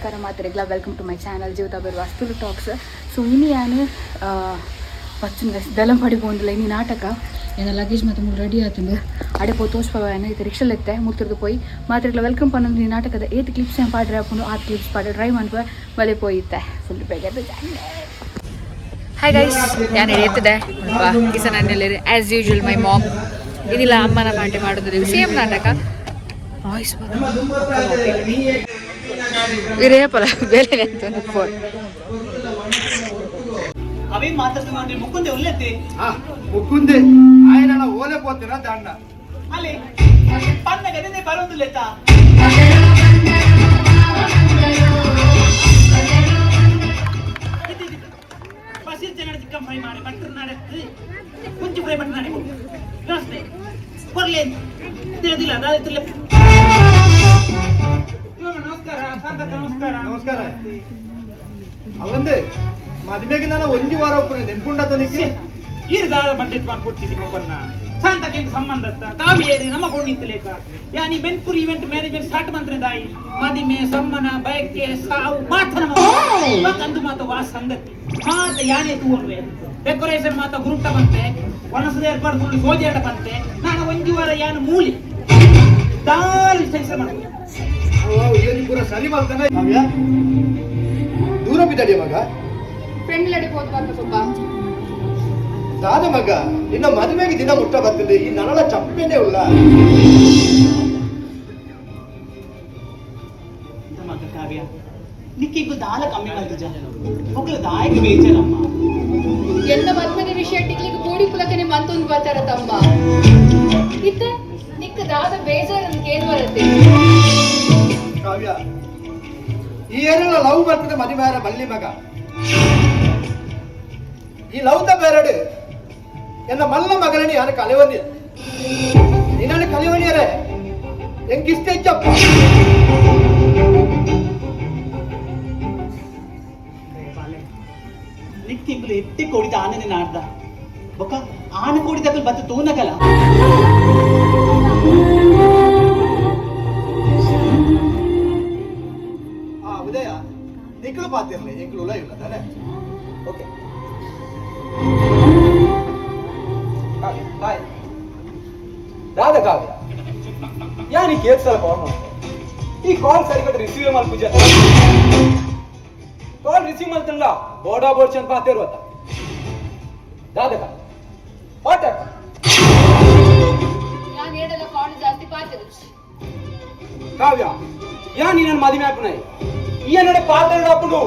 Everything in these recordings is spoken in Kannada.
ನಮಸ್ಕಾರ ಮಾತ್ರೆಗ್ಲ ವೆಲ್ಕಮ್ ಟು ಮೈ ಚಾನಲ್ ಜೀವಿತ ಬರುವ ಅಸ್ತುಲು ಟಾಕ್ಸ್. ಸೊ ಇನ್ನು ನಾನು ಪಚ್ಚನ ದಲಂ ಪಡಿ ಹೋಗಿಲ್ಲ ಇನ್ನು ನಾಟಕ ಏನ ಲಗೇಜ್ ಮತ್ತು ಮೂರು ರೆಡಿ ಆತಂದು ಅಡೆ ಪೋ ತೋರಿಸ್ಪೇನೆ ಇದು ರಿಕ್ಷಲೆತ್ತೆ ಮುತ್ತಿರ್ದು ಪೋಯಿ ಮಾತ್ರೆಗ್ಲ ವೆಲ್ಕಮ್ ಪನ್ನೊಂದು ಈ ನಾಟಕದ ಏತ್ ಕ್ಲಿಪ್ಸ್ ಏನು ಪಾಡ್ರೆ ಹಾಕೊಂಡು ಆ ಕ್ಲಿಪ್ಸ್ ಪಾಡ್ರೆ ಡ್ರೈ ಮಾಡ್ಕೊ ಬಲೆ ಪೋಯಿತ್ತೆ ಫುಲ್ ಬೇಗ. ಹಾಯ್ ಗೈಸ್, ನಾನು ಎತ್ತಿದೆ ಕಿಸನಲ್ಲಿ ಆ್ಯಸ್ ಯೂಶುವಲ್ ಮೈ ಮಾಮ್ ಇದಿಲ್ಲ ಅಮ್ಮನ ಪಾರ್ಟಿ ಮಾಡೋದು ಸೇಮ್ ನಾಟಕ ವಾಯ್ಸ್ ವಿರೇಪಲ ಬೇರೆ ಅಂತ ಫೋನ್ అవే మాట్లాడుతున్నాండి ముక్కుందే ఒళ్ళెత్తి ముక్కుందే ఆయన ఓలే పోతున్నా దండ అలే పండ గదే బరోందు లేత పసిల్ జనడ చిక్కం ఫ్రై ಮಾಡಿ ಬಟ್ಟನಾಡೆ ಕುಂಚು ಫ್ರೈ ಬಟ್ಟನಾಡೆ ನಮಸ್ತೆ ಕೊರ್ಲೆ ದಿಲ ದಾದಿಲೆ ನಮಸ್ಕಾರ ನಮಸ್ಕಾರ ನಮಸ್ಕಾರ ಅವಂದೆ ಮದುವೆಗೆ ನಾನು ಒಂಜಿ ವಾರ ಒಪ್ಪನೆ ನೆನ್ಪುಂಡತ ನಿಕ್ಕೆ ಈರ್ದಾದ ಬಟ್ಟೆ ಮಾಡ್ಕೊಡ್ತೀನಿ ಒಬ್ಬನ್ನ ಶಾಂತಕ್ಕೆ ಸಂಬಂಧ ತಾವೇರಿ ನಮ್ಮ ಕೊಂಡಿತ್ತಲೇಕ ಯಾನಿ ಬೆನ್ಪುರಿ ಇವೆಂಟ್ ಮ್ಯಾನೇಜ್ಮೆಂಟ್ ಸ್ಟಾರ್ಟ್ ಮಂತ್ರೆ ದಾಯಿ ಮದಿಮೆ ಸಮ್ಮನ ಬಯಕೆ ಸಾವು ಮಾತನ ಮತ್ತಂದು ಮಾತ ವಾ ಸಂಗತಿ ಮಾತ ಯಾನೇ ತೂವನ್ವೆ ಡೆಕೋರೇಷನ್ ಮಾತ ಗ್ರೂಪ್ ಬಂತೆ ವನಸದ ಏರ್ಪಾಡು ಸೋಜಾಟ ಬಂತೆ ನಾನು ಒಂಜಿ ವಾರ ಯಾನು ಮೂಲಿ ದಾರಿ ಕೆಲಸ ಮಾಡ್ತೀನಿ ಏನು ಪೂರ ಸರಿ ಮಾಡ್ತಾನೆ ಕಾವ್ಯ ದೂರ ಬಿದ್ದಾಡಿ ಮಗ ಫ್ರೆಂಡ್ ಲಡಿ ಹೋದ್ ಬಂದ ಸ್ವಲ್ಪ ದಾದ ಮಗ ನಿನ್ನ ಮದುವೆಗೆ ದಿನ ಮುಟ್ಟ ಬರ್ತದೆ ಈ ನನಲ ಚಪ್ಪೇನೆ ಉಳ್ಳ ಮಗ ಕಾವ್ಯ ನಿಕ್ಕಿಗೂ ದಾಲ ಕಮ್ಮಿ ಮಾಡ್ತು ಜನ ಮಕ್ಕಳು ದಾಯಿಗೆ ಬೇಜಾರಮ್ಮ ಎಲ್ಲ ಮದ್ಮೆನ ವಿಷಯ ಟಿಕ್ಲಿಗೆ ಕೂಡಿ ಪುಲಕನೆ ಮಂತೊಂದು ಬರ್ತಾರ ತಮ್ಮ ಇತ್ತ ನಿಕ್ಕ ದಾದ ಬೇಜಾರ್ ಅಂತ ಏನ್ ಬರುತ್ತೆ ಕಾವ್ಯ ಈ ಏನೆಲ್ಲ ಲವ್ ಬರ್ತದೆ ಮದುವೆ ಬಲ್ಲಿ ಮಗ ಈ ಲವ್ದ ಬೇರಡು ಎನ್ನ ಮಲ್ಲ ಮಗಳನಿ ಯಾರು ಕಲೆವನಿ ನಿನ್ನ ಕಲೆವನಿಯರೇ ಎಂಗಿಷ್ಟ ಹೆಚ್ಚಪ್ಪ ನಿಕ್ಕಿಂಗ್ಲು ಎತ್ತಿ ಕೊಡಿದ ಆನೆ ನಾಡ್ದ ಬೊಕ್ಕ ಆನೆ ಕೊಡಿದಕ್ಕಲ್ ಬತ್ತು ತೂನಕಲ ಉದಯ ನಿಕ್ಕಳು ಪಾತಿರ್ಲಿ ಎಂಕ್ಳು ಉಲ ಇಲ್ಲ ತಾನೆ ಓಕೆ ಹಾಯ್ ರಾಧ ಕಾವ್ಯ ಯಾನಿ ಕೇಳ್ಸಲ್ಲ ಕಾಲ್ ಮಾಡಿ ಈ ಕಾಲ್ ಸರಿಕಟ್ಟು ರಿಸೀವ್ ಮಾಡಿ ಪೂಜೆ ಕಾಲ್ ರಿಸೀವ್ ಮಾಡ್ತಂಗ ಬೋರ್ಡಾ ಬೋರ್ಡ್ ಚಂದ ಪಾತಿರ್ವತ್ತ ರಾಧ ಕಾವ್ಯ ಪಾಠ ನಾನು ಹೇಳಲ್ಲ ಕಾಲ್ ಜಾಸ್ತಿ ಪಾತಿರು ಕಾವ್ಯ ಯಾ ನೀ ನನ್ನ ಮದುವೆ ಹಾಕುನಾಯಿ ಈ ನಡೆ ಪಾತ್ರ ಹಾಕೊಂಡು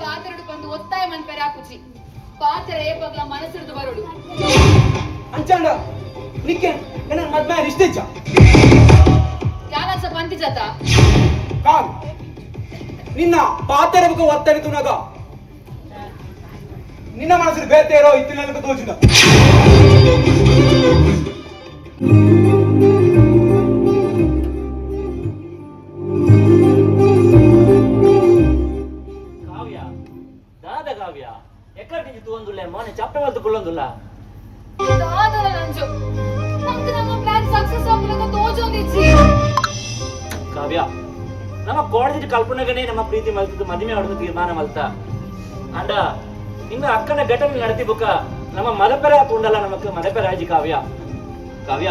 ಪಾತ್ರೆಡು ಬಂದು ಒತ್ತಾಯ ಮನ್ಪೆರ ಹಾಕುಚಿ ಪಾತ್ರೆ ಏಪಗ್ಲ ಮನಸ್ಸಿಡ್ದು ಬರೋಡು ಅಂಚಾಂಡ ನಿಕ್ಕೆ ನನ್ನ ಮದ್ವೆ ಇಷ್ಟ ಇಚ್ಚ ಯಾನಸ ಪಂತಿ ಜತ ಕಾವ್ಯ ನಿನ್ನ ಪಾತ್ರೆ ಬಗ್ಗೆ ಒತ್ತಡಿತು ನಗ ನಿನ್ನ ಮನಸ್ಸಲ್ಲಿ ಬೇತೆ ಇರೋ ಇತ್ತಿನ ತೋಚಿದ ಕಾವ್ಯ ಎక్కడ ನಿಂತು ತೂಂದುಲ್ಲ ಮೋನೆ ಚಪ್ಪೆ ಮಲ್ತು ಕುಳ್ಳೊಂದುಲ್ಲ ದಾದಲ ನಂಜು ನಮ್ಗೆ ನಮ್ಮ ಪ್ಲಾನ್ ಸಕ್ಸಸ್ ಆಗ್ಲಕ ತೋಜೊಂದಿಚ್ಚಿ ಕಾವ್ಯ ನಮ್ಮ ಕಾಲೇಜ್ ಕಲ್ಪನೆಗನೇ ನಮ್ಮ ಪ್ರೀತಿ ಮಲ್ತದ್ದು ಮದುವೆ ಆಡೋದು ತೀರ್ಮಾನ ಮಲ್ತ ಅಂಡ ನಿನ್ನ ಅಕ್ಕನ ಘಟನೆ ನಡೆತಿ ಬುಕ್ಕ ನಮ್ಮ ಮಲಪೆರ ತುಂಡಲ್ಲ ನಮಕ್ ಮಲಪೆರಾಜಿ ಕಾವ್ಯ ಕಾವ್ಯ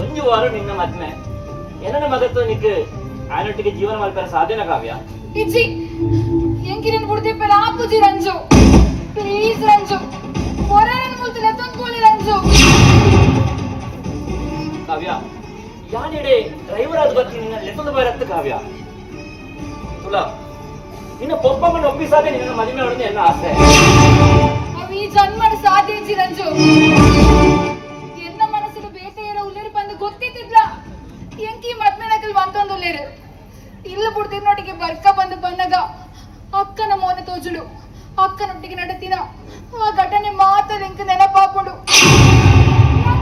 ಒಂದು ವಾರ ನಿನ್ನ ಮದ್ಮೆ ಏನನ್ನ ಮಗತ್ತು ನಿಕ್ ಆನೊಟ್ಟಿಗೆ ಜೀವನ ಮಲ್ಪೆರ ಸಾಧ್ಯನ ಕಾವ್ಯ ಇಜ್ಜಿ ಎಂಕಿರನ್ ಬುಡ್ದೆ ಪೆರ ಆಪುಜಿ Ranju please Ranju ಹೊರರನ್ ಮುಲ್ತು ಲೆತ್ತೊಂದು boli Ranju Kavya ಯಾನೆಡೆ driver ಆದ ಬರ್ತೀನಿ ನಿನ್ನ ಲೆತ್ತೊಂದು ಬರತ್ತ ಕಾವ್ಯ ತುಲ ನಿನ್ನ ಪೊಪ್ಪಮ್ಮನ ಒಪ್ಪಿಸಾದೆ ನಿನ್ನ ಮದುವೆ ಆಡೋದು ಎಲ್ಲ ಆಸೆ ಅವು ಈ ಜನ್ಮಡ ಸಾಧ್ಯ ಇಜ್ಜಿ ರಂಜು ಎನ್ನ ಮನಸ್ಸಿಲು ಬೇಟೆ ಇರೋ ಉಲ್ಲೇರು ಬಂದು ಗೊತ್ತಿತ್ತಿದ್ಲ ಎಂಕಿ ಮದ್ಮೆನಕಲ್ ಬಂತೊಂದು ಉಲ್ಲೇರು ಇಲ್ಲ ಬುಡ್ದಿರ್ನೊಟ್ಟಿಗೆ ಬರ್ಕ ಬಂದು ಬಂದಾಗ ಅಕ್ಕನ ಮೋನೆ ತೋಜುಡು ಅಕ್ಕನೊಟ್ಟಿಗೆ ನಡತಿನ ಆ ಘಟನೆ ಮಾತ್ರ ಎಂಕ ನೆನಪಾಪುಡು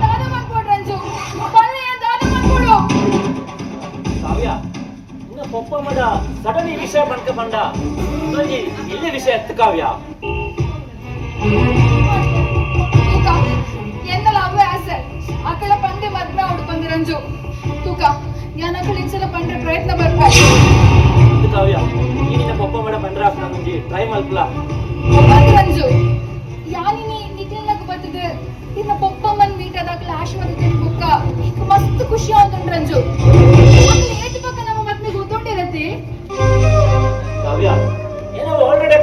ದಾದ ಮಾಡ್ಕೊಡು ರಂಜು ಬಲ್ಲೆ ದಾದ ಮಾಡ್ಕೊಡು ಕಾವ್ಯ ನಿನ್ನ ಪೊಪ್ಪಮ್ಮದ ಸಡನ್ ಈ ವಿಷಯ ಬಂಕ ಬಂಡ ಇದೊಂದು ಇಲ್ಲೇ ವಿಷಯ ಎತ್ತು ಕಾವ್ಯ ತೂಕ ಎನ್ನಲ ಅವೇ ಆಸೆ ಅಕ್ಕಳ ಪಂದೆ ಮದ್ವೆ ಆಡು ಬಂದು ರಂಜು ತೂಕ ಯಾನಕ್ಕಳು ಇನ್ಸಲ ಪಂಡ್ರೆ ಪ್ರಯತ್ನ ಬರ್ತಾರೆ ಇದು ಕಾವ್ಯ ನೀನಿನ ಪಪ್ಪ ಮಾಡ ಬಂದ್ರ ನಮಗೆ ಟ್ರೈ ಮಲ್ಪಲ ರಂಜು ಯಾನಿನಿ ನಿಖಿಲ್ನಕ್ ಬರ್ತದೆ ಇನ್ನ ಪಪ್ಪಮ್ಮನ್ ಮೀಟ್ ಆದಾಗ್ಲ ಆಶೀರ್ವಾದ ಬುಕ್ಕ ಈಗ ಮಸ್ತ್ ಖುಷಿ ಆಯ್ತು ರಂಜು ಏತ್ ಪಕ್ಕ ನಮ್ಮ ಮದ್ವೆ ಗೊತ್ತೊಂಡಿರತ್ತೆ ಕಾವ್ಯ ಏನೋ ಆಲ್ರೆಡಿ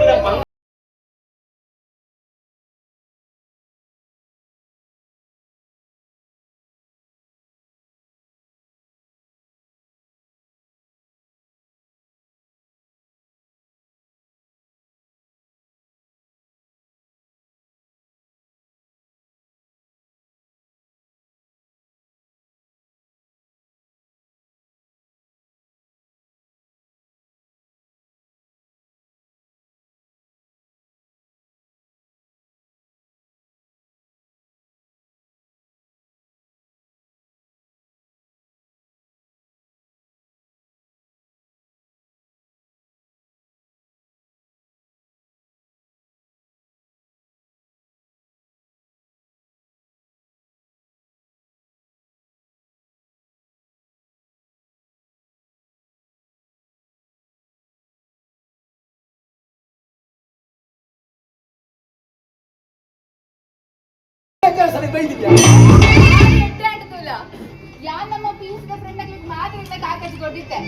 ಯಾನ್ ನಮ್ಮ ಪೀಸ್ ಫ್ರೆಂಡ್ ಆಗ್ಲಿಕ್ಕೆ ಮಾತ್ರ ಕಾಕಜಿ ಕೊಟ್ಟಿದ್ದೆ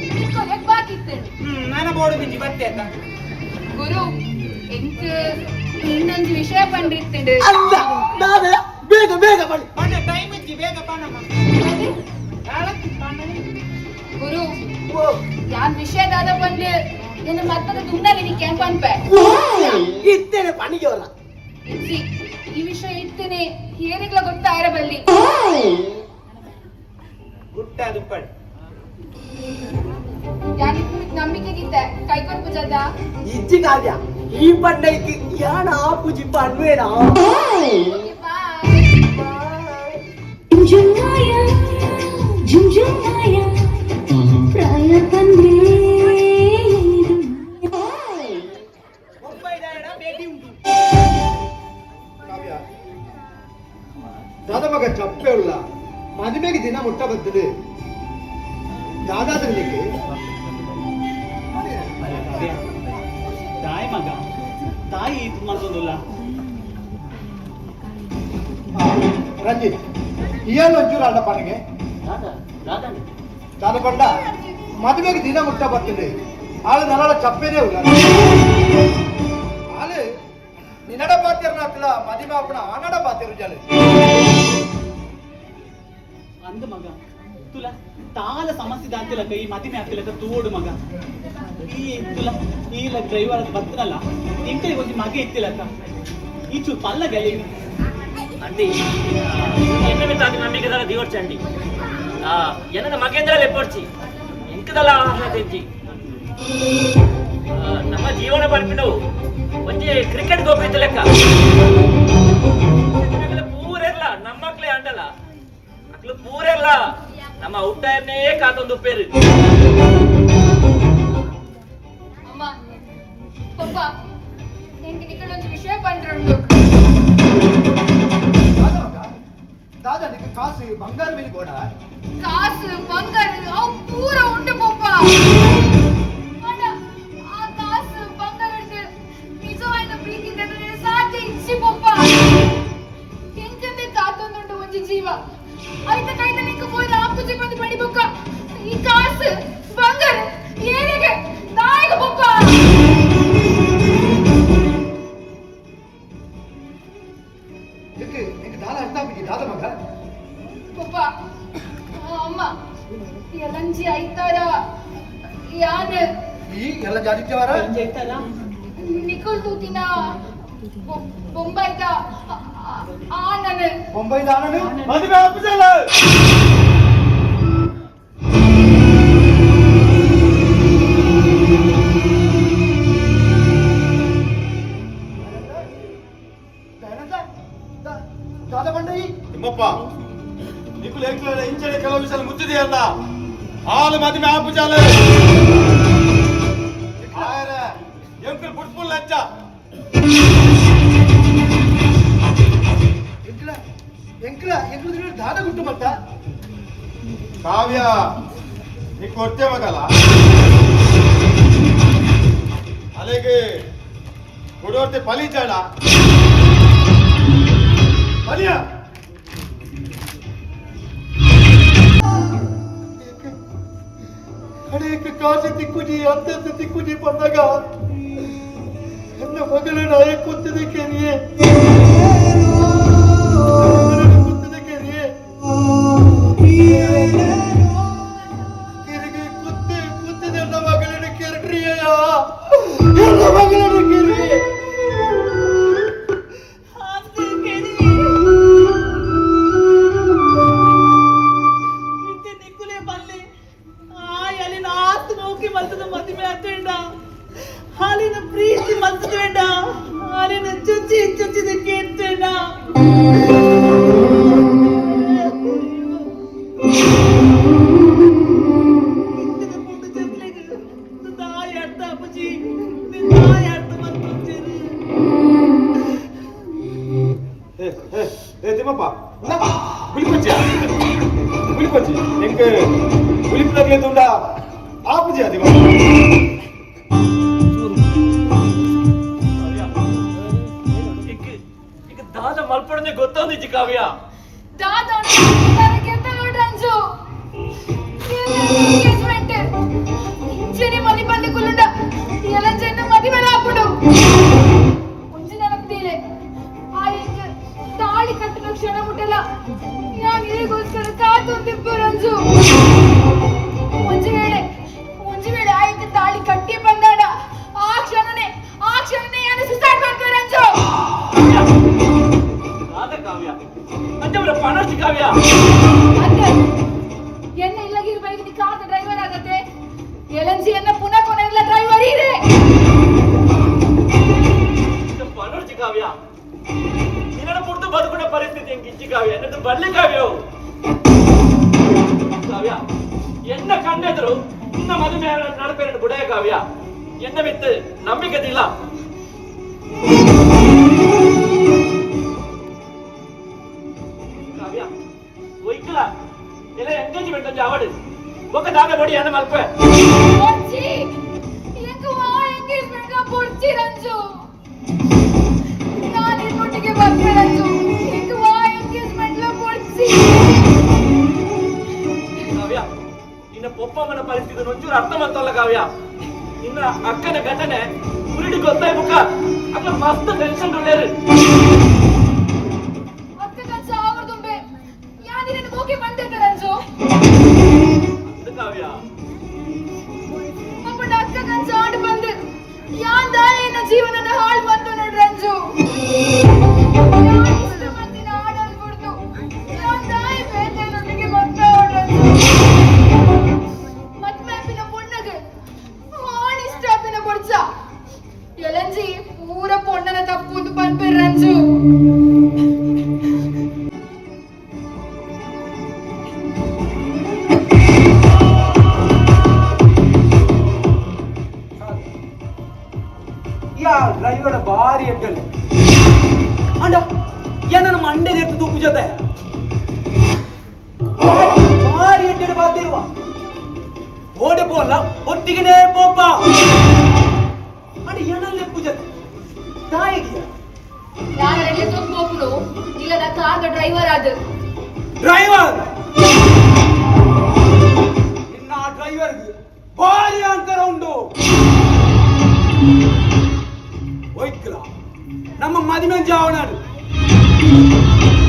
ಬಾಕಿತ್ತೆ ನಾನು ಬೋರ್ಡು ಬಿಂಜಿ ಬತ್ತೆ ಅಂತ ಗುರು ಎಂಕ್ ಇನ್ನೊಂದು ವಿಷಯ ಪಂಡಿತ್ತಿಂಡು ಅಲ್ಲ ನಾನು ಬೇಗ ಬೇಗ ಬನ್ನಿ ಪಣ್ಣ ಟೈಮ್ ಇಜ್ಜಿ ಬೇಗ ಪಣ್ಣಮ್ಮ ಯಾಳಕ್ಕೆ ಪಣ್ಣನೆ ಗುರು ಯಾನ್ ವಿಷಯದಾದ ಪಂಡು ನಿನ್ನ ಮತ್ತದ ತುಮ್ನಲ್ಲಿ ನೀ ಕ್ಯಾಂಪ್ ಅನ್ಪೆ ಇತ್ತೇನೆ ಪಣಿಗೆ ಅವರ ಇಜ್ಜಿ ಈ ವಿಷಯ ಇತ್ತೇನೆ ಹೇರಿಗ್ಲ ಗೊತ್ತಾ ಇರಬಲ್ಲಿ ಗುಟ್ಟಾದು ಪಡ್ ಯಾನಿಗೂ ನಂಬಿಕೆಗಿದ್ದೆ ಕೈಕೊಂಡು ಪೂಜಾದ ಇಜ್ಜಿ ಕಾವ್ಯ ಈ ಪಂಡೈకి ಯಾನ ಪೂಜಿ ಪಣ್ವೇನಾ ಜುಂಜುಮಾಯ ಜುಂಜುಮಾಯ ಪ್ರಾಯ ಬಂದೇ ಮುಂಬೈ ದಾಯಡ ಭೇಟಿ ಉಂಟು ಕಾವ್ಯ ದಾದ ಮಗ ಚಪ್ಪೆ ಉಳ್ಳ ಮದುವೆಗೆ ದಿನ ಮುಟ್ಟ ಬರ್ತದೆ ದಾದಾದ್ರಲಿಕ್ಕೆ ತಾಯಿ ಮಗ ತಾಯಿ ಮಾಡ್ತೊಂದಿಲ್ಲ ರಂಜಿತ್ ಏನು ಒಂಚೂರು ಅಲ್ಲ ಪನಿಗೆ ದಾದ ಪಂಡ ಮದುವೆಗೆ ದಿನ ಮುಟ್ಟ ಬರ್ತದೆ ಆಳು ನಲ್ಲ ಚಪ್ಪೇನೇ ಉಳ್ಳ ಆಳು ನಿನ್ನಡ ಪಾತ್ಯರ್ನಾಕ್ಲ ಮದುವೆ ಆಪಣ ಆನಡ ಪಾತ್ಯರು ಜಲೆ ಅಂದ ಮಗ ತುಲ ತಾಲ ಸಮಸ್ಯೆ ದಾಂತಿಲಕ ಈ ಮದಿಮೆ ಆಗ್ತಿಲಕ ತೋಡು ಮಗ ಈ ತುಲ ಈಲ ಡ್ರೈವರ್ ಬರ್ತನಲ್ಲ ಇಂಕೈ ಒಂದು ಮಗ ಎತ್ತಿಲಕ ಈ ಚೂ ಪಲ್ಲ ಗಲಿ అండి ఎన్న మితాది నమ్మిక దల దివొచ్చండి ఎన్న మగేంద్ర లెప్పొచ్చి ఇంకదల ఆహ్లాదించి ನಮ್ಮ ಜೀವನ ಬರ್ಪಿನವು ಒಂಜಿ ಕ್ರಿಕೆಟ್ ಗೋಪಿತ ಲೆಕ್ಕ ಪೂರೆಲ್ಲ ನಮ್ಮ ಮಕ್ಳೇ ಅಂಡಲ್ಲ ಮಕ್ಳು ಪೂರೆಲ್ಲ ನಮ್ಮ ಊಟನ್ನೇ ಕಾತೊಂದು ಪೇರು ಅಮ್ಮ ಪಪ್ಪ ನಿನ್ಗೆ ನಿಕ್ಕಳೊಂದು ವಿಷಯ ಪಂಡ್ರುಂಡು ದಾದಾ ನಿಕ್ಕೆ ಕಾಸು ಬಂಗಾರ ಮೇಲೆ ಗೋಡ ಕಾಸು ಬಂಗಾರ ಅವು ಪೂರ ಉಂಟು ಪಪ್ಪ ಅಣ್ಣ ಆ ಕಾಸು ಬಂಗಾರ ನಿಜವಾದ ಪ್ರೀತಿಯಿಂದ ನನಗೆ ಸಾಧ್ಯ ಇಚ್ಚಿ ಪಪ್ಪ ಎಂಕಂದೆ ಕಾತೊಂದುಂಟು ಒಂಜಿ ಜೀವ ಐತ ಕೈದ ನಿಂಗೆ ಹೋದ ಆಪುಜಿ ಬಂದು ಪಡಿಬೇಕ ಈ ಕಾಸು ಬಂಗಾರ ಏನಿಗೆ ನಾಯಿಗ ಪಪ್ಪ ನಿಕ್ಕೆ ದಾದ ಅರ್ಥ ಆಗ್ಬಿಡಿ ದಾದ ಮಗ ಪಪ್ಪ ಅಮ್ಮ ಎಲ್ಲಂಜಿ ಐತಾರ ಯಾನ್ ಈ ಎಲ್ಲ ಜಾತಿತ್ಯವರ ನಿಖಲ್ ತೂತಿನ ಬೊಂಬೈದ ಆ ನನ್ನ ಮುಂಬೈ ದಾನನು ಮದುವೆ ಆಪುಜಲ್ಲ ದಾದ ಬಂಡೈ ತಿಮ್ಮಪ್ಪ నీకు లేఖల ఇంచడే ಕೆಲವು ವಿಷಯ ಮುಚ್ಚಿದೆ ಅಲ್ಲ ಹಾಲು ಮದಿಮೆ ಆಪುಜಾಲ ಆಯರ ಎಂಕಲ್ ಬುಟ್ಪುಲ್ ಲಚ್ಚ ಎಂಕ್ಲ ಎಂಕ್ಲ ದಾದ ಗುಟ್ಟು ಮತ್ತ ಕಾವ್ಯ నీకు కొడితే మగల అలాగే కొడొడితే పలిచాడా పలియా ಅನೇಕ ಕಾಸು ತಿಕ್ಕುಜಿ ಅಂತಸ್ತು ತಿಕ್ಕುಜಿ ಬಂದಾಗ ನನ್ನ ಮಗಳ ನಾಯ ಕೂತದೆ ಕೇರಿಯೇ ಕೂತದೆ ಕೇರಿಯೇ ಕೆರೆಗೆ ಕೂತದೆ ನನ್ನ ಮಗಳನ್ನ ಕೆರಟ್ರಿಯ ನನ್ನ ಮಗಳನ್ನ ಕೆರಿಯೇ ಹಾಲಿನ ಪ್ರೀತಿ ಮರ್ತಬೇಡ ಹಾಲಿನ ಚುಚ್ಚಿ ಚುಚ್ಚಿದ ಕೇಳ್ತೇಡ ತಾಯಿ ಅರ್ಥ ಅಪ್ಪಜಿ ತಾಯಿ ಅರ್ಥ ಮಾಡ್ಕೊಳ್ತೇನೆ ತಿಮ್ಮಪ್ಪ ಉಳಿಪಚ್ಚಿ ಹೆಂಗ ಉಳಿಪಿದಾಗಲೇ ತುಂಡ ಆಪುಜಿ ಅದಿ ದಾದ ಮಲ್ಪಡನೆ ಗೊತ್ತೊಂದಿಜ್ಜಿ ಕಾವ್ಯ ದಾದ ಗೆದ್ದ ನೋಡ್ರಂಜು ಎಂಗೇಜ್ಮೆಂಟ್ ಇಂಜಿನಿ ಮನಿ ಬಂದು ಕುಲ್ಲುಂಡ ಎಲ್ಲ ಜನ ಮದುವೆ ಆಪುಡು ಒಂಜಿ ನೆನಪಿದೆ ಆಯ್ತು ತಾಳಿ ಕಟ್ಟಿನ ಕ್ಷಣ ಮುಟ್ಟಲ್ಲ ನಾನು ಇದಕ್ಕೋಸ್ಕರ ಕಾತೊಂದಿಬ್ಬರಂಜು ಒಂಜಿ ವೇಳೆ ಆಯ್ತು ತಾಳಿ ಕಟ್ಟಿ ಬಂದಾಡ ಆ ಕ್ಷಣನೇ ನಾನು ಸುಸೈಡ್ ಮಾಡ್ತಾರಂಜು ಕಾವ್ಯ ಅಂಜವರ ಪಣರ್ಜಿ ಕಾವ್ಯ ಅತ್ತೆ ಎನ್ನ ಇಲ್ಲಗಿರ್ಬೇಕು ನೀ ಕಾರ್ ಡ್ರೈವರ್ ಆಗತ್ತೆ ಎಲಂಜಿ ಎನ್ನ ಪುನಃ ಕೊನೆಲ್ಲ ಡ್ರೈವರ್ ಇದೆ ಪಣರ್ಜಿ ಕಾವ್ಯ ನಿನ್ನ ಪುರ್ತು ಬದುಕುನ ಪರಿಸ್ಥಿತಿ ಹೆಂಗಿಚ್ಚಿ ಕಾವ್ಯ ಎನ್ನದು ಬಳ್ಳಿ ಕಾವ್ಯವು ಕಾವ್ಯ ಎನ್ನ ಕಂಡೆದ್ರು ನಿನ್ನ ಮದುವೆ ನಡಪೇರನ್ನು ಬುಡಯ ಕಾವ್ಯ ಎನ್ನ ಬಿತ್ತು ನಂಬಿಕೆದಿಲ್ಲ ಕಾವ್ಯ ಒಯ್ಕಲ ಎಲ್ಲ ಎಂಗೇಜ್ಮೆಂಟ್ ಅಂಜ ಅವಡು ಒಕ್ಕ ದಾಗ ಬಡಿ ಅನ್ನ ಮಲ್ಪೆ ಪೊರ್ಚಿ ಎಂಕು ಆ ಎಂಗೇಜ್ಮೆಂಟ್ ಗ ಪೊರ್ಚಿ ರಂಜು ನಾನು ಇನ್ನೊಟ್ಟಿಗೆ ಬರ್ತೆ ರಂಜು ಎಂಕು ಆ ಎಂಗೇಜ್ಮೆಂಟ್ ಲ ಪೊರ್ಚಿ ಕಾವ್ಯ ನಿನ್ನ ಪೊಪ್ಪಮ್ಮನ ಪರಿಸ್ಥಿತಿ ಒಂಚೂರು ಅರ್ಥ ಮಾಡ್ತಲ್ಲ ಕಾವ್ಯ ನಿನ್ನ ಅಕ್ಕನ ಘಟನೆ ಉರುಡಿ ಗೊತ್ತಾಯ್ ಮುಖ ಅಕ್ಕ ಮಸ್ತ್ ಟೆನ್ಷನ್ ಉಳ್ಳೇರು ಅಕ್ಕ ಕಚ್ಚ ಆವರ್ದುಂಬೆ ಯಾನಿ ನಿನ್ನ ಹೋಗಿ ಬಂದೆ ರಂಜು ಕಾವ್ಯ ಅಪ್ಪ ಅಕ್ಕ ಕಚ್ಚ ಆಡಿ ಬಂದೆ ಯಾನ್ ದಾಯಿನ ಜೀವನದ ಹಾಳು ಬಂತು ನೋಡ್ರಿ ರಂಜು ಯಾನ್ ಇಷ್ಟ ಮಂದಿನ ಆಡಲ್ ಬಿಡ್ತು ಯಾನ್ ದಾಯಿ ಬೇಟೆನೊಟ್ಟಿಗೆ ಬಂದ ರಂಜು ಮತ್ ಮ್ಯಾಪಿನ ಪೊಣ್ಣಗೆ ಹಾನ್ ಇಷ್ಟ ಆಪಿನ ಬೊಡ್ಸ ಎಲಂಜಿ ಪೂರ ಪೊಣ್ಣನ ತಪ್ಪುದು ಬಂದ್ಬೆ ರಂಜು ಡ್ರೈವರ್ ಬಾರಿ ಎಡ್ಗಲ್ಲ ಅಂಡ ಏನನ್ನ ಮಂಡೆ ಎತ್ತು ತೂಕು ಜೊತೆ ಬಾರಿ ಎಡ್ಡೆ ಬಾತಿರುವ ಓಡೆ ಪೋಲ್ಲ ಒಟ್ಟಿಗೆ ಪೋಪ ಅಂಡ ಏನಲ್ಲೇ ಪೂಜತೆ ತಾಯಿಗೆ ಯಾರೆಲ್ಲ ತುಂಬೋಪುಡು ಇಲ್ಲದ ಕಾರ್ ಡ್ರೈವರ್ ಆದ ಡ್ರೈವರ್ ನಿನ್ನ ಡ್ರೈವರ್ ಬಾರಿ ಅಂತರ ಉಂಟು ಒಯ್ಕಲ ನಮ್ಮ ಮದುವೆ ಜಾವನಾಡು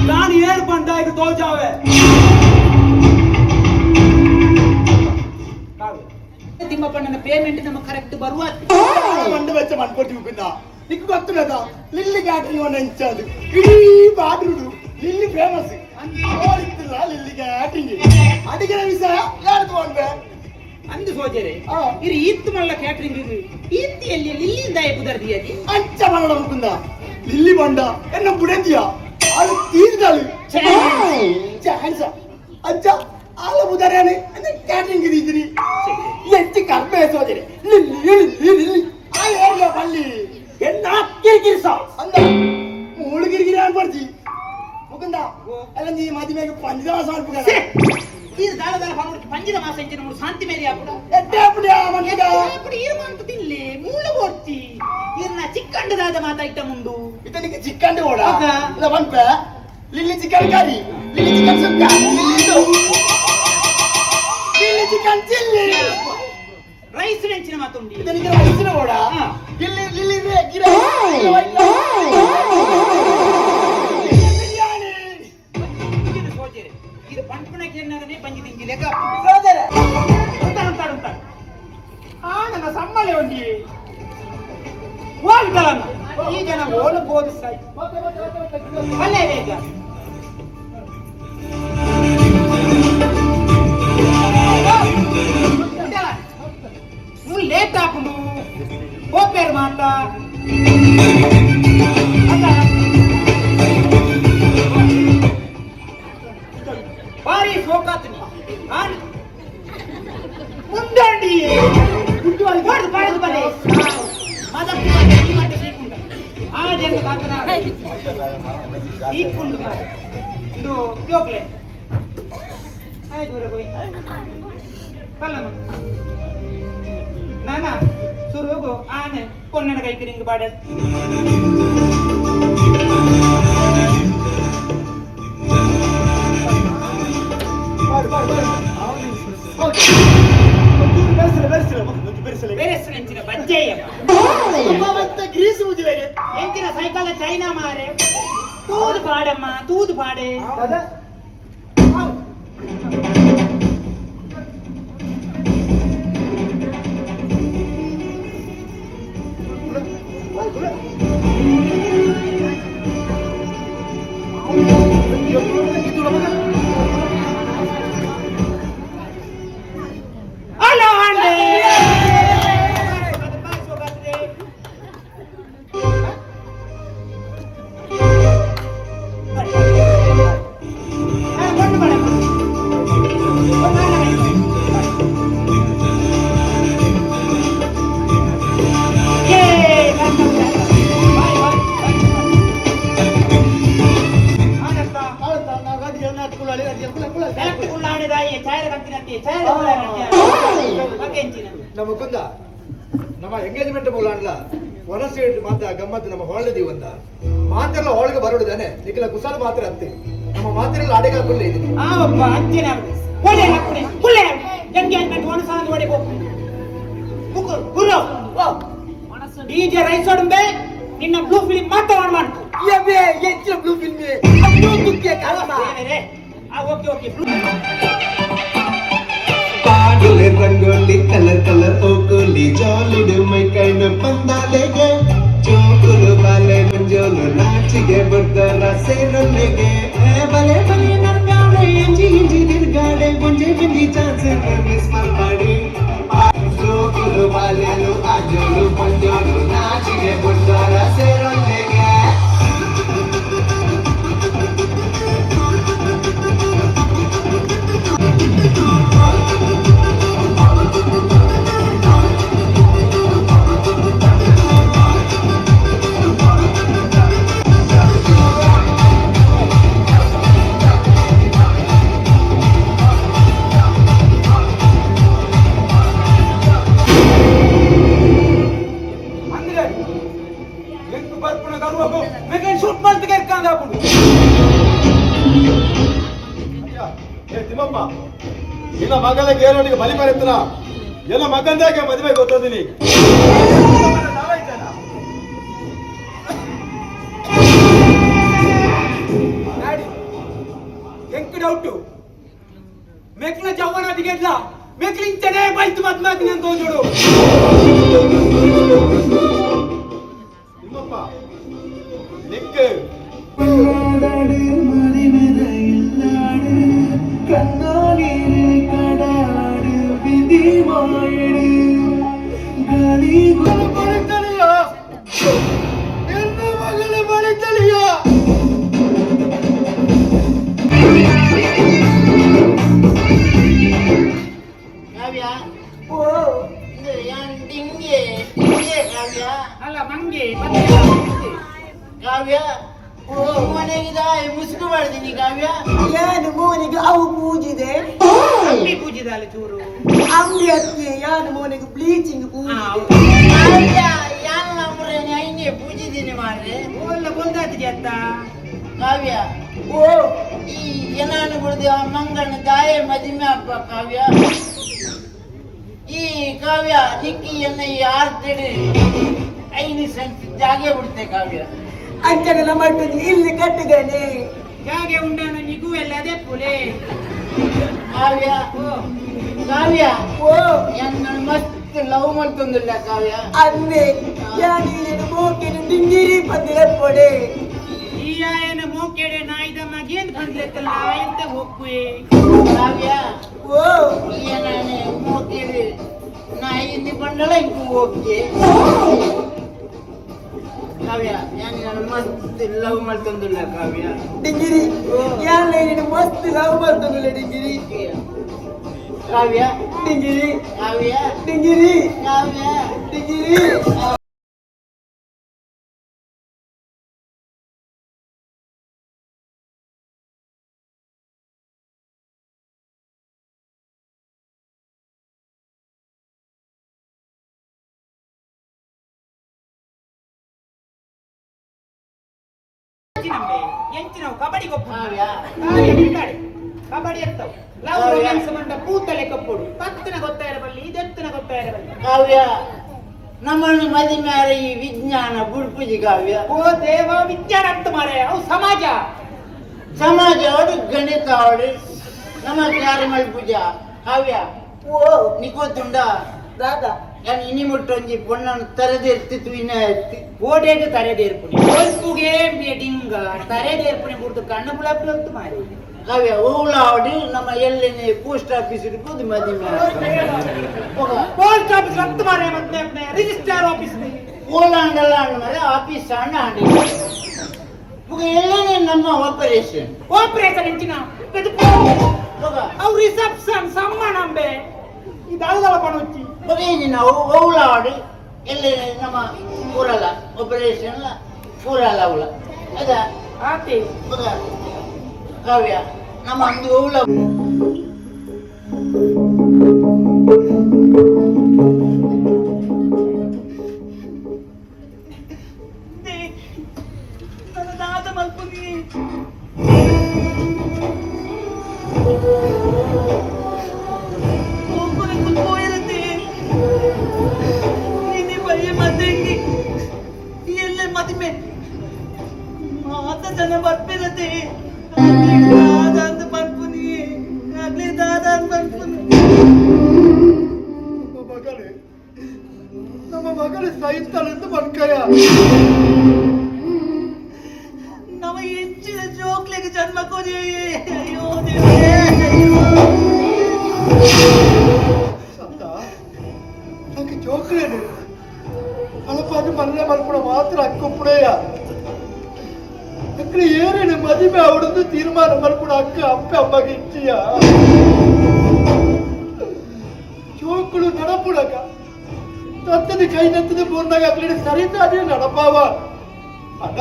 ನಾನು ಏಳು ಬಂದಾಯ್ತು ತೋಜಾವೆ ತಿಮ್ಮಪ್ಪಣ್ಣನ ಪೇಮೆಂಟ್ ನಮ್ಮ ಕರೆಕ್ಟ್ ಬರುವ ಮಂಡು ವೆಚ್ಚ ಮಾಡ್ಕೊಟ್ಟಿವಿ ಪಿನ್ನ ನಿಕ್ಕು ಗೊತ್ತಿಲ್ಲದ ಲಿಲ್ಲಿ ಕ್ಯಾಟ್ರಿಂಗ್ ಒಂದು ಹೆಂಚಾದು ಇಡೀ ಬಾಡ್ರುಡು ಲಿಲ್ಲಿ ಫೇಮಸ್ ಅವರಿತ್ತಿಲ್ಲ ಲಿಲ್ಲಿ ಕ್ಯಾಟ್ರಿಂಗ್ ಅಡಿಗೆ ವಿಷಯ ಯಾರು ತಗೊಂಡ್ರೆ ಅಂದು ಸೋಜರೆ ಇರು ಈತ್ತು ಮಲ್ಲ ಕ್ಯಾಟ್ರಿಂಗ್ ಇರು ಈತ್ತಿಯಲ್ಲಿ ಇಲ್ಲಿಂದ ಕುದರ್ದಿಯದಿ ಅಂಚ ಮಾಡಡ ಮುಕುಂದ ಲಿಲ್ಲಿ ಬಂಡ ಎನ್ನ ಬುಡಂದಿಯ ಅದು ತೀರ್ದಳು ಚಾನ್ಸ ಅಜ್ಜ ಆಲ ಬುದರೇನೆ ಅಂದ್ರೆ ಕ್ಯಾಟ್ರಿಂಗ್ ಇದ್ದೀರಿ ಎಂಚಿ ಕರ್ಮೆ ಸೋಜರೆ ಲಿಲ್ಲಿ ಲಿಲ್ಲಿ ಲಿಲ್ಲಿ ಆ ಏರಿಯಾ ಬಲ್ಲಿ ಎನ್ನ ಕಿರಿಕಿರಿಸ ಅಂದ ಮೂಳು ಕಿರಿಕಿರಿ ಅನ್ಬರ್ಜಿ ಮುಕುಂದ ಅಲ್ಲ ನೀ ಮದುವೆಗೆ ಪಂಚದಾಸ ಅನ್ಪುಗ ಈ ದಾಳ ದಾಳ ಹಾಕೊಂಡು ಪಂಜಿದ ಮಾಸ ಇಂಚಿನ ಮೂರು ಶಾಂತಿ ಮೇರಿ ಹಾಕುಡ ಎಟ್ಟೆ ಅಪ್ಪಡಿ ಮನ್ಸಿಗ ಅప్పుడు ಈರು ಮಾಂತು ತಿನ್ಲಿ ಮೂಲ ಬೋರ್ತಿ ಇರ್ನ ಚಿಕ್ಕಂಡದಾದ ಮಾತಾಯ್ತ ಮುಂಡು ಇದನಿಗೆ ಚಿಕ್ಕಂಡು ಓಡ ಆಗ? ಇಲ್ಲ ಬಂಪ ಲಿಲ್ಲಿ ಚಿಕನ್ ಕರಿ ಲಿಲ್ಲಿ ಚಿಕನ್ ಸುಕ್ಕ ಲಿಲ್ಲಿ ಚಿಕನ್ ಚಿಲ್ಲಿ ರೈಸ್ ನೆಂಚಿನ ಮಾತುಂಡಿ ಇದನಿಗೆ ರೈಸಿನ ಓಡ ಹಾ. ಲಿಲ್ಲಿ ಲಿಲ್ಲಿ ರೇ ಗಿರ ಬಿರಿಯಾನಿ ಇದು ಸೋಜೆರೆ ಇದು ಪಂಪಣಕ್ಕೆ ಎನ್ನಗನೆ ಪಂಜಿ ತಿಂಗಿ ಲೆಕ್ಕ ಸೋದರ ಉಂಟಾಡು ನನ್ನ ಸಮ್ಮಲೆ ಒಂದಿ ಹೋಗ್ತಲನ್ನ ಈ ಜನ ಓಲಬಹುದು ಸಾಯಿ ಅಲ್ಲೇ ಬೇಗ ಲೇಟ್ ಹಾಕೊಂಡು ಹೋಗ್ಬೇರು ಮಾತ ಭಾರಿ ಸೋಕಾತು ಮುಂದಂಡಿ ಬಾಡ್ದು ಬಾಡ್ದು ಬಲೆ ಮದಕ್ಕೆ ಬಲೆ ಈ ಮಟ್ಟ ಸೀಕುಂಡ ಆ ಜನ ಕಾತನ ಸೀಕುಂಡು ಇದು ಯೋಗ್ಲೆ ಆಯ್ತು ಬರ ಹೋಯ್ ಕಲ್ಲಮ್ಮ ನಾನಾ ಸುರು ಹೋಗು ಆನೆ ಪೊನ್ನನ ಕೈ ಕಿರಿಂಗ್ ಬಾಡ ಬೇರೆಸಿನ ಬಜ್ಜೆಯ ಗ್ರೀಸ್ ಮುಜಿಲೆಗೆ ಎಂಚಿನ ಸೈಕಲ್ ಚೈನಾ ಮಾರೆ ತೂದು ಪಾಡಮ್ಮ ತೂದು ಪಾಡೆ ಹಲೋ ಅಂಡೆ ನಮ್ಮ ಕುಂದ ನಮ್ಮ ಎಂಗೇಜ್ಮೆಂಟ್ ಬೋಲಾಂಡ್ಲ ಒನಸೇಟ್ ಮಾತ ಗಮ್ಮತ್ ನಮ್ಮ ಹೊಳದಿ ಒಂದ ಮಾತೆಲ್ಲ ಹೊಳಗೆ ಬರೋಡಿದಾನೆ ನಿಖಿಲ ಕುಸಲ ಮಾತ್ರ ಅತ್ತೆ ನಮ್ಮ ಮಾತೆಲ್ಲ ಅಡೆಗ ಕುಳ್ಳೆ ಇದೀನಿ ಆವಪ್ಪ ಅಂಚಿನ ಒಳ್ಳೆ ಹಾಕುಡೆ ಕುಳ್ಳೆ ಎಂಗೇಜ್ಮೆಂಟ್ ಒನಸಾಂದು ಒಡೆ ಹೋಗು ಮುಕು ಗುರು ಡಿಜೆ ರೈಸ್ ಒಡಂಬೆ ನಿನ್ನ ಬ್ಲೂ ಫಿಲ್ಮ್ ಮಾತ್ರ ಆನ್ ಮಾಡ್ತು ಯಬೆ ಹೆಚ್ಚಿನ ಬ್ಲೂ ಫಿಲ್ಮ್ ಬ್ಲೂ ಬುಕ್ಕೆ ಕಾಲಮ ಓಕೆ ಓಕೆ ಬ್ಲೂ పాడులే రంగోలి కలర్ కలర్ ఓకోలి జాలుడు మై కైన పందాಲೆಗೆ ಜೋಕುಲು ಬಾಲೆ ಮುಂಜೋಲು ನಾಚಿಗೆ ಬರ್ದರ ಸೇರೊಲ್ಲೆಗೆ ಬಲೆ ಬಲೆ ನರ್ಗಾಡೆ ಎಂಜಿ ಇಂಜಿ ತಿರ್ಗಾಡೆ ಮುಂಜೆ ಬಿಂದಿ ಚಾನ್ಸ್ ಮಿಸ್ ಮಾಡ್ಬಾಡಿ ಜೋಕುಲು ಬಾಲೆಲು ಆಜೋಲು ಮುಂಜೋಲು ನಾಚಿಗೆ ಬರ್ದರ ಸೇರೊಲ್ಲೆಗೆ ತಿಮ್ಮಪ್ಪ ಇಲ್ಲ ಮಗಲ ಗೇರೋಡಿಗೆ ಬಲಿ ಮರೆತನ ಎಲ್ಲ ಮಗಂದಾಗೆ ಮದುವೆ ಗೊತ್ತೋದಿನಿ ಎಂಕ್ ಡೌಟ್ ಮೆಕ್ಲ ಜವಾನ ದಿಗೆಡ್ಲ ಮೆಕ್ಲಿಂಚನೆ ಬೈತು ಮದ್ಮಾತಿನ ಅಂತ ನೋಡು ತಿಮ್ಮಪ್ಪ ನಿಕ್ಕೆ ಅಲ್ಲ ಮಂಗೆ ಕಾವ್ಯ ಮನೆಗಿದ ಮುಸುಕು ಮಾಡ್ತೀನಿ ಕಾವ್ಯ. ಏನು ಮೋನಿಗೆ ಅವು ಪೂಜಿದೆ ಅಂಬಿ ಪೂಜಿದಾಲ ಚೂರು ಅಂಬಿ ಅತ್ತೆ ಯಾನು ಮೋನಿಗೆ ಬ್ಲೀಚಿಂಗ್ ಪೂಜಿದೆ ಕಾವ್ಯ ಯಾನ್ ನಮ್ರೇನೆ ಐನೆ ಪೂಜಿದೀನಿ ಮಾರ್ರೆ ಒಲ್ಲ ಬಂದಾತಿಗೆ ಅತ್ತ ಕಾವ್ಯ. ಓ ಈ ಏನಾನು ಬಿಡ್ದು ಆ ಮಂಗನ ದಾಯ ಮದಿಮೆ ಅಪ್ಪ ಕಾವ್ಯ. ಈ ಕಾವ್ಯ ನಿಕ್ಕಿಯನ್ನ ಈ ಆರ್ತಿಡಿ 5 ಸೆಂಟ್ ಜಾಗೆ ಬಿಡುತ್ತೆ ಕಾವ್ಯ. ಅಂಚನ ಮಟ್ಟದ ಇಲ್ಲಿ ಕಟ್ಟಿದ್ದೇನೆ ಜಾಗೆ ಉಂಡಾನ ನಿಗೂ ಎಲ್ಲದೇ ಪುಲೆ ಕಾವ್ಯ. ಕಾವ್ಯ ಓ ಎನ್ನ ಮಸ್ತ್ ಲವ್ ಮಾಡ್ತಂದಿಲ್ಲ ಕಾವ್ಯ. ಅಂದೆ ಯಾನೀನು ಮೋಕಿನ ಡಿಂಗಿರಿ ಪಂದಿರ ಪೊಡೆ ಈ ಆಯನ ಮೋಕೆಡೆ ನಾಯ್ದ ಮಗೇನ್ ಕಂಡ್ಲೆತ್ತಲ್ಲ ಎಂತ ಹೋಗ್ವೆ ಕಾವ್ಯ. ಓ ಈ ನಾನೇ ಮೋಕೆಡೆ ನಾಯಿ ಇಂದಿ ಬಂಡಳ ಇಂಕು ಹೋಗ್ಗೆ ಕಾವ್ಯ. ನಾನು ಮಸ್ತ್ ಲವ್ ಮಾಡ್ತಂದಿಲ್ಲ ಕಾವ್ಯ. ಡಿಂಗಿರಿ ಯಾನೇನು ಮಸ್ತ್ ಲವ್ ಮಾಡ್ತಂದಿಲ್ಲ ಡಿಂಗಿರಿ ಕಾವ್ಯ. ಡಿಂಗಿರಿ ಕಾವ್ಯ. ಡಿಂಗಿರಿ ಕಾವ್ಯ. ಡಿಂಗಿರಿ ಎಂಚಿನವು ಕಬಡ್ಡಿ ಕೊಪ್ಪು ಕಾವ್ಯ. ಕಬಡ್ಡಿ ಎತ್ತವು ಲವ್ ರೊಮ್ಯಾನ್ಸ್ ಮಂಡ ಪೂತಲೆ ಕಪ್ಪುಡು ಪತ್ತಿನ ಗೊತ್ತಾಯಿರಬಲ್ಲಿ ಇದೆತ್ತಿನ ಗೊತ್ತಾಯಿರಬಲ್ಲಿ ಕಾವ್ಯ ನಮ್ಮನ್ನು ಮದಿಮ್ಯಾರ ಈ ವಿಜ್ಞಾನ ಬುಡ್ಪುಜಿ ಕಾವ್ಯ. ಓ ದೇವ ವಿಜ್ಞಾನ ಅಂತ ಮಾರೆ ಅವು ಸಮಾಜ ಸಮಾಜ ಅವಡು ಗಣಿತ ಅವಡು ನಮ್ಮ ಯಾರು ಮಲ್ಪುಜ ಕಾವ್ಯ. ಓ ನಿಕೋತುಂಡ ದಾದಾ ನಾನು ಇನಿ ಮುಟ್ಟೊಂಜಿ ಪೊಣ್ಣನ್ನು ತರದಿರ್ತಿತ್ತು ಇನ್ನ ಎತ್ತಿ ಓಡೇಗ ತರೆದೇರ್ಪುಣಿ ಒಲ್ಪುಗೆ ಮೆಡಿಂಗ ತರೆದೇರ್ಪುಣಿ ಬಿಡ್ತು ಕಣ್ಣು ಬುಳಪ್ಲಂತು ಮಾರಿ ಕಾವ್ಯ ಹೂಳ ಅವಡು ನಮ್ಮ ಎಲ್ಲಿನ ಪೋಸ್ಟ್ ಆಫೀಸ್ ಇರ್ಬೋದು ಮದಿಮ್ಯಾರ ಪೋಸ್ಟ್ ಆಫೀಸ್ ರತ್ತು ಮಾರೆ ಮತ್ತೆ ರಿಜಿಸ್ಟ್ರಾರ್ ಆಫೀಸ್ ಓಲಾಂಡಲ್ಲ ಮರೆ ಆಫೀಸ್ ಅಣ್ಣ ಆಂಡಿ ಎಲ್ಲನೇ ನಮ್ಮ ಆಪರೇಷನ್ ಆಪರೇಷನ್ ಇಂಚಿನ ಅವು ರಿಸೆಪ್ಷನ್ ಸಮ್ಮಣಂಬೆ ಇದಲ್ಲ ಪಣೊಚ್ಚಿ ಮಗೇನಿ ನಾವು ಹೌಲಾಡಿ ಎಲ್ಲಿ ನಮ್ಮ ಊರಲ್ಲ ಆಪರೇಷನ್ ಊರಲ್ಲ ಅವಳ ಅದ ಆತೆ ಮಗ ಕಾವ್ಯ ನಮ್ಮ ಒಂದು ಹೌಲ ನನ್ನ ದಾದ ಮಲ್ಪುನಿ ಹೋಗಿರುತ್ತೆ ನೀನೆ ಬಯ್ಯ ಮದ್ದಂಗಿ ಎಲ್ಲೇ ಮದುವೆ ಮಾತ ಜನ ಬರ್ತಿರತ್ತೆ ದಾದ ಅಂತ ಬರ್ಪುನಿ ಆಗ್ಲೇ ದಾದ ಅಂತ ಬರ್ಪುನಿ ನಮ್ಮ ಮಗಳು ಸಹಿತಾಳೆಂದು ಮನ್ಕಯ್ಯ ನವ ಹೆಚ್ಚಿನ ಜೋಕ್ಲಿಗೆ ಜನ್ಮ ಕೊಡಿ ಅಯ್ಯೋ ದೇವರೇ ಸತ್ತ ನಂಗೆ ಜೋಕ್ರೇನು ಅಳಪಾದಿ ಮಲ್ಲೆ ಮಲ್ಪುಡ ಮಾತ್ರ ಅಕ್ಕಪ್ಪುಡೆಯ ಅಕ್ಕಡೆ ಏನೇನು ಮದುವೆ ಅವಡದು ತೀರ್ಮಾನ ಮಲ್ಪುಡ ಅಕ್ಕ ಅಪ್ಪ ಅಮ್ಮಗೆ ಇಚ್ಚಿಯ ಜೋಕುಳು ನಡಪುಡಕ ತತ್ತದ ಕೈ ನತ್ತದ ಪೂರ್ಣಾಗ ಅಕ್ಕಡೆ ಸರಿತಾದಿ ನಡಪಾವ ಅಣ್ಣ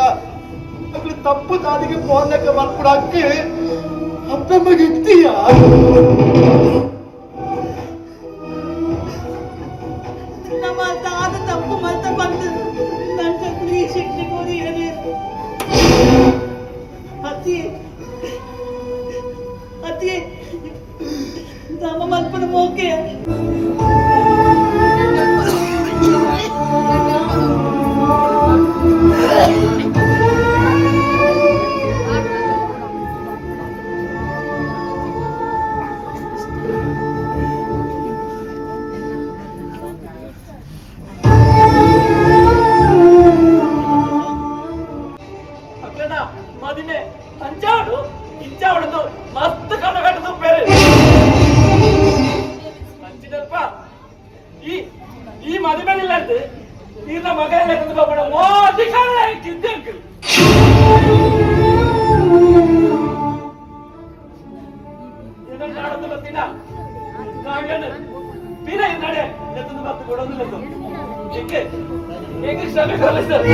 ಅಕ್ಕಡೆ ತಪ್ಪು ತಾದಿಗೆ ಪೋರ್ಣಕ ಮಲ್ಪುಡ ಅಕ್ಕ ಅಪ್ಪಮ್ಮಗೆ ಇತ್ತೀಯ ನಮ್ಮ ದಾದ ತಪ್ಪು ಮತ್ತೆ ಬಂದು ನನ್ನ ಪ್ರೀ ಶಿಕ್ಷೆ ಕೋರಿ ಅತಿ ಅತಿ ನಮ್ಮ ಮಲ್ಪನ ಮೋಕೆ ಮದಿಮೆ ಅಂಚಾಡು ಇಂಚಾವಡದು ಮಸ್ತ್ ಕಣಗಟ್ಟದು ಬೇರೆ ಅಂಚಿನಲ್ಪ ಈ ಮದಿಮೆಲಿಲ್ಲದ್ದು ನೀರ್ನ ಮಗನೆಲ್ಲ ಕೊಂದು ಹೋಗೋಣ ಮೋದಿ ಕಾರಣ ಕಿದ್ದೆಂಕು ಇದನ್ನು ಆಡೋದು ಗೊತ್ತಿಲ್ಲ ಕಾವ್ಯನು ಬೀರ ನಡೆ ಎತ್ತದು ಮತ್ತೆ ಕೊಡೋದಿಲ್ಲ ಏಕೆ ಶ್ರಮೆ ಕಲಿಸ್ತಾರೆ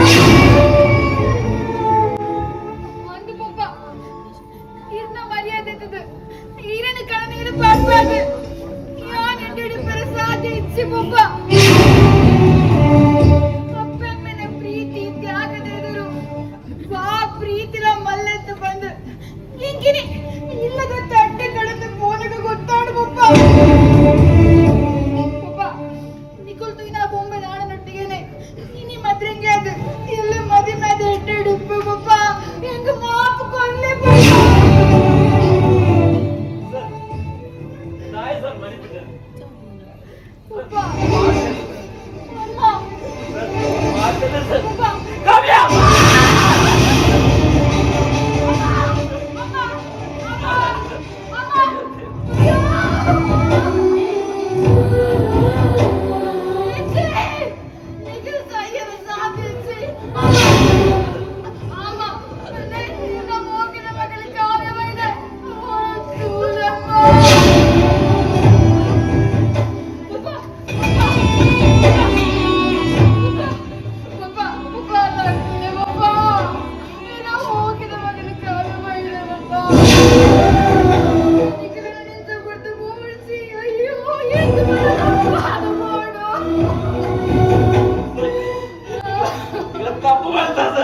ಕಾವ್ಯ ತಪ್ಪು ಮಾಡ್ತದ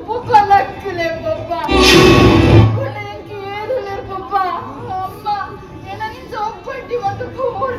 Bukan